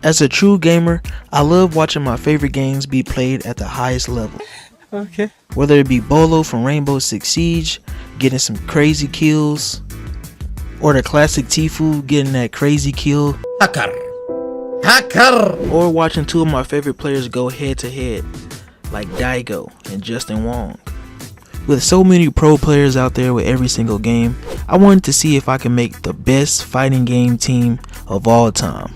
As a true gamer, I love watching my favorite games be played at the highest level. Okay. Whether it be Bolo from Rainbow Six Siege, getting some crazy kills, or the classic Tfue getting that crazy kill, or watching two of my favorite players go head to head, like Daigo and Justin Wong. With so many pro players out there with every single game, I wanted to see if I can make the best fighting game team of all time.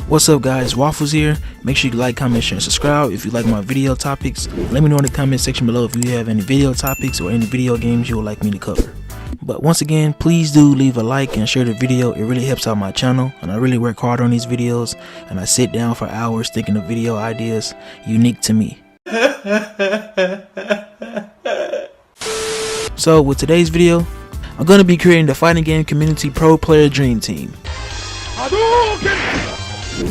What's up guys, Waffles here. Make sure you like, comment, share, and subscribe if you like my video topics. Let me know in the comment section below if you have any video topics or any video games you would like me to cover. But once again, please do leave a like and share the video. It really helps out my channel, and I really work hard on these videos, and I sit down for hours thinking of video ideas unique to me. So with today's video, I'm going to be creating the fighting game community pro player dream team.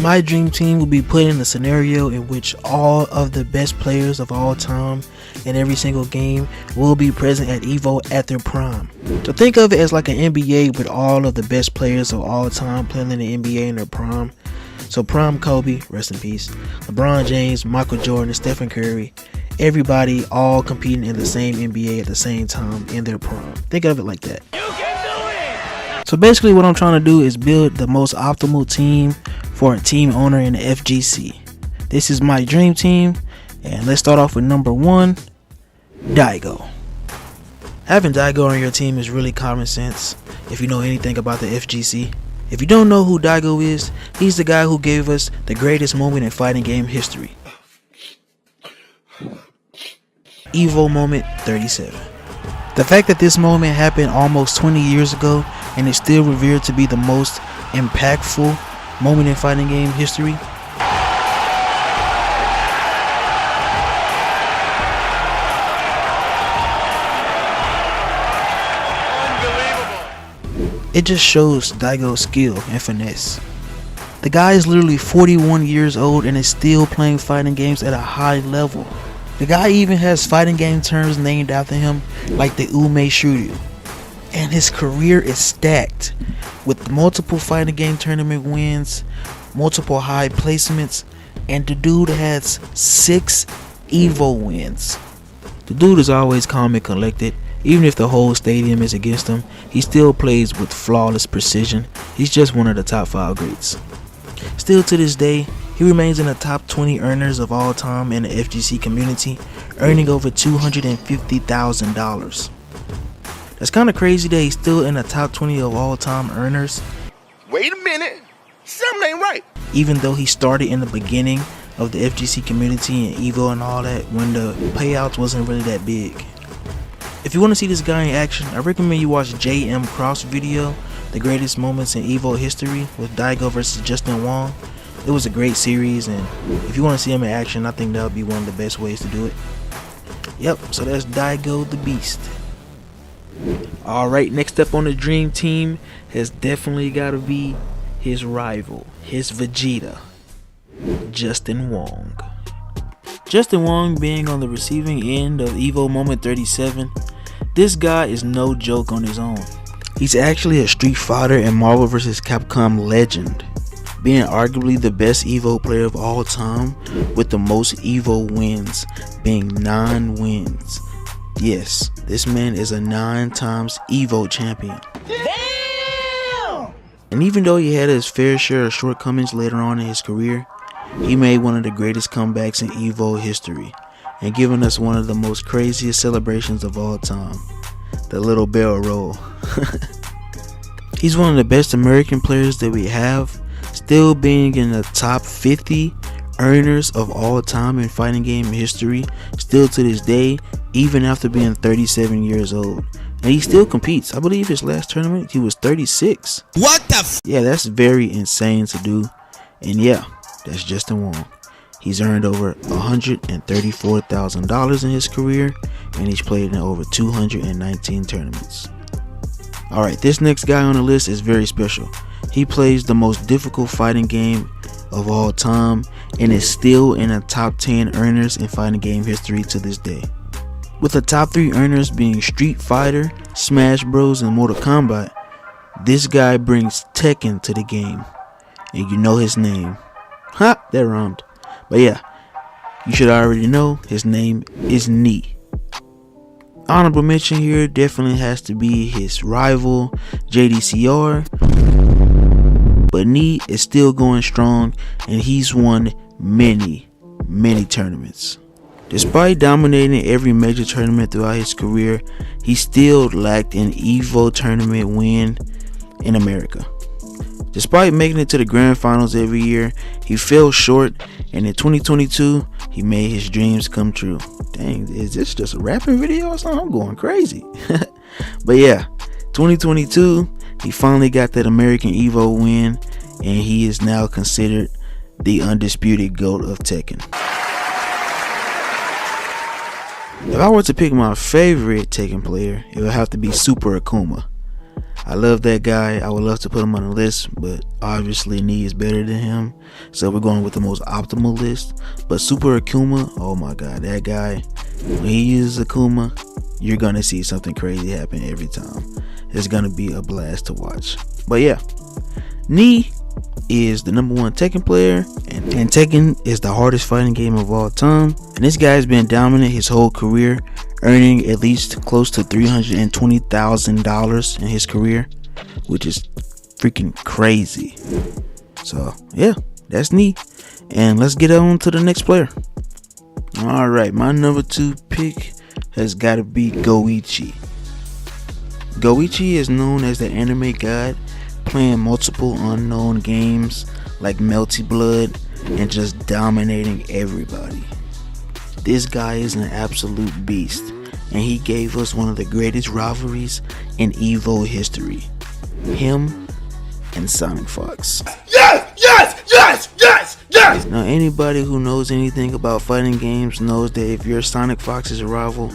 My dream team will be put in a scenario in which all of the best players of all time in every single game will be present at EVO at their prime. So think of it as like an NBA with all of the best players of all time playing in the NBA in their prime. So prime Kobe, rest in peace, LeBron James, Michael Jordan, and Stephen Curry, everybody all competing in the same NBA at the same time in their prime. Think of it like that. So basically what I'm trying to do is build the most optimal team for a team owner in the FGC. This is my dream team, and let's start off with number 1, Daigo. Having Daigo on your team is really common sense if you know anything about the FGC. If you don't know who Daigo is, he's the guy who gave us the greatest moment in fighting game history. EVO Moment 37. The fact that this moment happened almost 20 years ago and is still revered to be the most impactful moment in fighting game history. It just shows Daigo's skill and finesse. The guy is literally 41 years old and is still playing fighting games at a high level. The guy even has fighting game terms named after him, like the Ume Shuryu. And his career is stacked with multiple fighting game tournament wins, multiple high placements, and the dude has 6 EVO wins. The dude is always calm and collected. Even if the whole stadium is against him, he still plays with flawless precision. He's just one of the top 5 greats. Still to this day, he remains in the top 20 earners of all time in the FGC community, earning over $250,000. That's kind of crazy that he's still in the top 20 of all time earners. Wait a minute, something ain't right. Even though he started in the beginning of the FGC community and EVO and all that, when the payouts wasn't really that big. If you want to see this guy in action, I recommend you watch JM Cross video, The Greatest Moments in EVO History with Daigo versus Justin Wong. It was a great series, and if you want to see him in action, I think that would be one of the best ways to do it. Yep, so that's Daigo the Beast. Alright, next up on the dream team has definitely got to be his rival, his Vegeta, Justin Wong. Justin Wong being on the receiving end of EVO Moment 37, this guy is no joke on his own. He's actually a Street Fighter and Marvel vs. Capcom legend, being arguably the best EVO player of all time with the most EVO wins, being 9 wins. Yes, this man is a 9 times EVO champion. Damn! And even though he had his fair share of shortcomings later on in his career, he made one of the greatest comebacks in EVO history and given us one of the most craziest celebrations of all time, the little barrel roll. He's one of the best American players that we have, still being in the top 50 earners of all time in fighting game history, still to this day, even after being 37 years old. And he still competes. I believe his last tournament he was 36. What the f? Yeah, that's very insane to do. And yeah, that's Justin Wong. He's earned over $134,000 in his career, and he's played in over 219 tournaments. Alright, this next guy on the list is very special. He plays the most difficult fighting game of all time and is still in the top 10 earners in fighting game history to this day. With the top 3 earners being Street Fighter, Smash Bros, and Mortal Kombat, this guy brings Tekken to the game. and you know his name. Ha! That rhymed. But yeah, you should already know his name is Nee. Honorable mention here definitely has to be his rival, JDCR. But Nee is still going strong, and he's won many tournaments. Despite dominating every major tournament throughout his career, he still lacked an EVO tournament win in America. Despite making it to the grand finals every year, he fell short, and in 2022, he made his dreams come true. Dang, is this just a rapping video or something? I'm going crazy. But yeah, 2022, he finally got that American EVO win, and he is now considered the undisputed GOAT of Tekken. If I were to pick my favorite Tekken player, it would have to be Super Akuma. I love that guy. I would love to put him on the list, but obviously Nee is better than him, so we're going with the most optimal list. But Super Akuma, oh my god, that guy, when he uses Akuma, you're gonna see something crazy happen every time. It's gonna be a blast to watch. But yeah, Nee is the #1 Tekken player, and Tekken is the hardest fighting game of all time, and this guy's been dominant his whole career, earning at least close to $320,000 in his career, which is freaking crazy. So yeah, that's Nee, and let's get on to the next player. Alright, my #2 pick has got to be Goichi. Goichi is known as the anime god, playing multiple unknown games like Melty Blood and just dominating everybody. This guy is an absolute beast, and he gave us one of the greatest rivalries in EVO history. Him and Sonic Fox. Yes! Yes! Yes! Yes! Yes! Now anybody who knows anything about fighting games knows that if your Sonic Fox is a rival,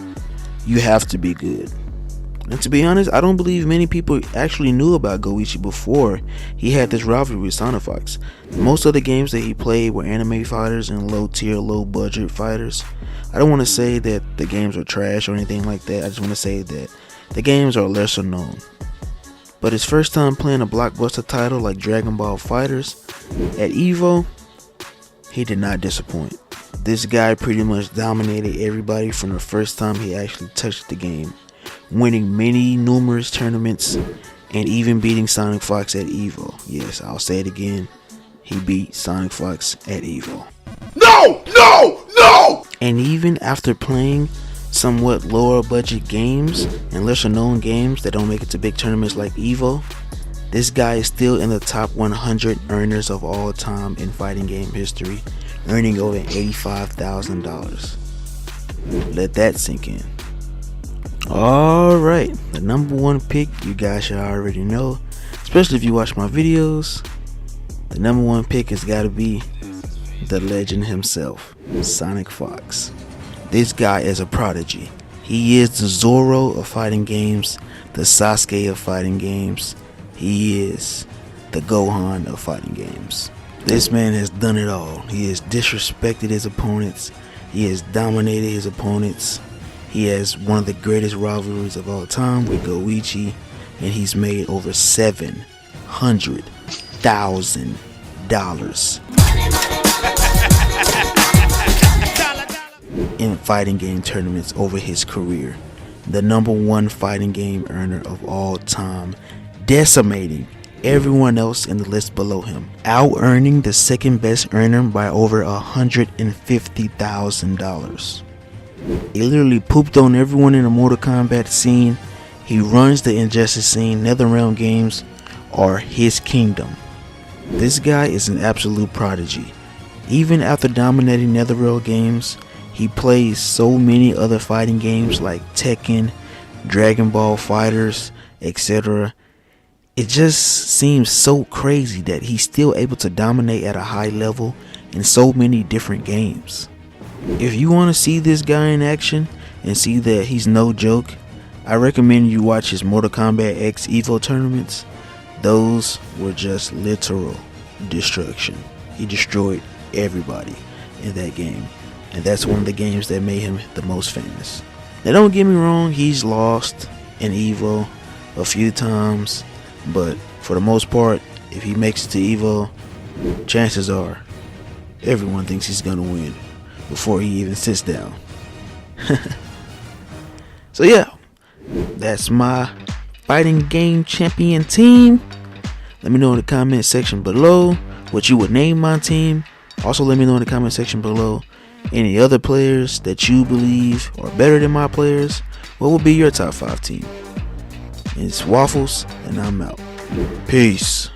you have to be good. And to be honest, I don't believe many people actually knew about Goichi before he had this rivalry with Sonic Fox. Most of the games that he played were anime fighters and low tier, low budget fighters. I don't want to say that the games are trash or anything like that. I just want to say that the games are lesser known. But his first time playing a blockbuster title like Dragon Ball FighterZ at EVO, he did not disappoint. This guy pretty much dominated everybody from the first time he actually touched the game, winning numerous tournaments and even beating Sonic Fox at EVO. Yes, I'll say it again. He beat Sonic Fox at EVO. No! No! No! And even after playing somewhat lower budget games and lesser known games that don't make it to big tournaments like EVO, this guy is still in the top 100 earners of all time in fighting game history, earning over $85,000. Let that sink in. Alright, the #1 pick, you guys should already know, especially if you watch my videos. The #1 pick has got to be the legend himself, Sonic Fox. This guy is a prodigy. He is the Zoro of fighting games, the Sasuke of fighting games. He is the Gohan of fighting games. This man has done it all. He has disrespected his opponents. He has dominated his opponents. He has one of the greatest rivalries of all time with Goichi, and he's made over $700,000 in fighting game tournaments over his career. The #1 fighting game earner of all time, decimating everyone else in the list below him, out-earning the second best earner by over $150,000. He literally pooped on everyone in the Mortal Kombat scene. He runs the Injustice scene. NetherRealm games are his kingdom. This guy is an absolute prodigy. Even after dominating NetherRealm games, he plays so many other fighting games like Tekken, Dragon Ball FighterZ, etc. It just seems so crazy that he's still able to dominate at a high level in so many different games. If you want to see this guy in action and see that he's no joke, I recommend you watch his Mortal Kombat X EVO tournaments. Those were just literal destruction. He destroyed everybody in that game, and that's one of the games that made him the most famous. Now don't get me wrong, he's lost in EVO a few times, but for the most part, if he makes it to EVO, chances are everyone thinks he's gonna win before he even sits down. So yeah, that's my fighting game champion team. Let me know in the comment section below what you would name my team. Also let me know in the comment section below any other players that you believe are better than my players. What would be your top 5 team? It's Waffles, and I'm out. Peace.